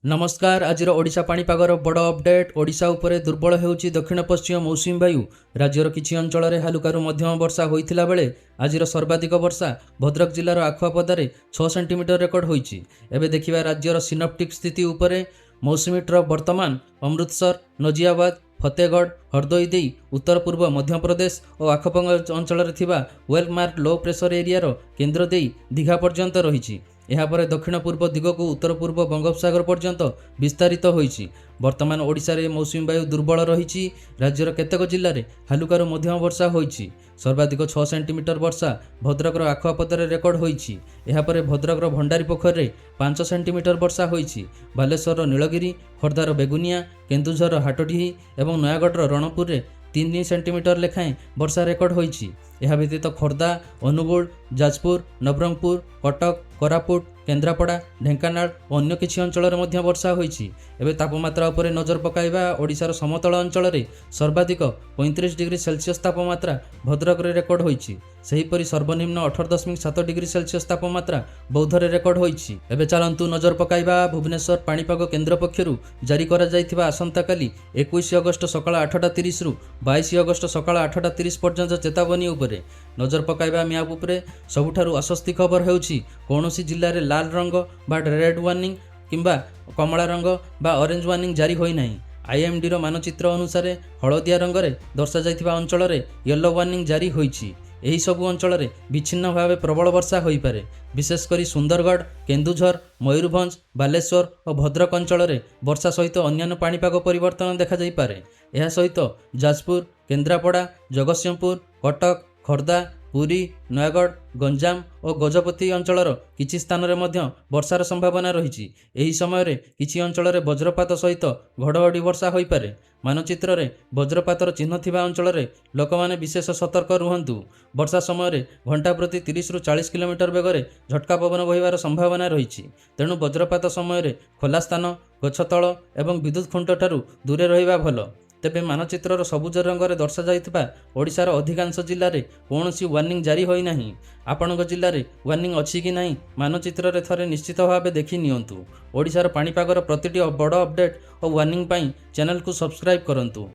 नमस्कार। आज ओडिशा पाणीपागर बड़ अपडेट। ओडिशा उपरे दुर्बल होउछि दक्षिण पश्चिम मौसुमी वायु। राज्यर किछि अंचल हालुकारु मध्यम वर्षा होइथिला बेले आज सर्वाधिक वर्षा भद्रक जिलार आखुआपदारे 6 सेंटीमीटर रेकर्ड होइछि। एबे देखिबा राज्यर सिनप्टिक स्थिति उपरे। मौसुमी ट्रफ वर्तमान अमृतसर, नजियाबाद, फतेहगढ़, हरदोई दे उत्तर पूर्व मध्य प्रदेश और आखपाख अंचल वेलमार्क लो प्रेशर एरियार केन्द्र दे दीघा पर्यंत रही। यापर दक्षिण पूर्व दिगक उत्तर पूर्व बंगोपसागर पर्यंत विस्तारित होइछि। वर्तमान ओडिशा रे मौसुमी वायु दुर्बल रही। राज्यर केतेक जिले में हालुकारु मध्यम वर्षा होइछि। सर्वाधिक 6 सेंटीमीटर वर्षा भद्रकर आखुआपदारे रेकर्ड होइछि। यापर भद्रकर भंडारी पोखर 5 सेंटीमीटर वर्षा होइछि। बालेश्वर नीलगिरी, खोर्धार बेगुनिया, केन्दुझर हाटडीही और नयागढ़ रणपुर 3 सेंटीमीटर लेखाएं वर्षा रेकर्ड होइछि। यह व्यतीत खोर्धा, अनुगुल, जाजपुर, नवरंगपुर, कटक, कोरापुट, केन्द्रापड़ा, ढेंकानाल और अन्य किछि अंचल में वर्षा होइछि। एबे तापमात्रा उपरे नजर पकाइबा। ओडिशार समतल अंचल में सर्वाधिक 35 डिग्री सेल्सियस तापमात्रा भद्रक रे रेकर्ड होइछि। सेहीपरि सर्वनिम्न 18.7 डिग्री सेल्सियस तापमात्रा बौद्धरे रेकर्ड होइछि। एबे चलंतु नजर पकाइबा भुवनेश्वर पाणीपाग केन्द्र पक्षरु जारी करा जाइथिबा आसंता काली 21 अगस्त सकाळ 8:30 रु 22 अगस्त सकाळ 8:30 पर्यंत चेतावनी उपरे नजर पकाइबा। मैप उपरे सबुठारु आश्वस्ति खबर हेउछि कोनोसी जिल्ला रे लाल रंग बा रेड वार्निंग किंबा कमला रंग बा ऑरेंज वार्निंग जारी होई नाही। आईएमडी रो मानचित्र अनुसार हलदिया रंग रे दर्शा जाइथिबा अंचल रे येलो वार्निंग जारी होइछि। एही सबु अंचल रे विच्छिन्न भावे प्रबल वर्षा होई पारे। विशेषकर सुंदरगढ़, केन्दुझर, मयूरभंज, बालेश्वर और भद्रक अंचल रे वर्षा सहित अन्य पाणीपाग परिवर्तन देखा जाई पारे। एहा सहित जाजपुर, केन्द्रापड़ा, जगतसिंहपुर, कटक, खोर्धा, पुरी, नयागढ़, गंजाम और गजपति अंचलर किछि स्थान रे मध्य वर्षार संभावना रही। एही समय रे किछि अंचल रे वज्रपात सहित घड़घड़ी वर्षा होई पारे। मानचित्र रे वज्रपातर चिन्ह थिबा अंचल रे लोक माने विशेष सतर्क रुहंतु। वर्षा समय रे घंटा प्रति 30 रु 40 किलोमीटर बेगरे झटका पवन बहिबार संभावना रही। तेणु वज्रपात समय रे खोला स्थान, गछ तल एवं विद्युत खुंट ठारू दूरे रहिबा भल। तेबे मानचित्रर सबुज रंग में दर्शा जाइथिबा ओडिशार अधिकांश जिले में कौनसी वार्निंग जारी होई नाही। आपणक जिले में वार्निंग अछि कि नाही मानचित्र रे थरे निश्चित भावे देखि नियंतु। ओडिशार पाणीपागर प्रतिटी बड़ अपडेट और वार्निंग पाई चैनल को सब्सक्राइब करंतु।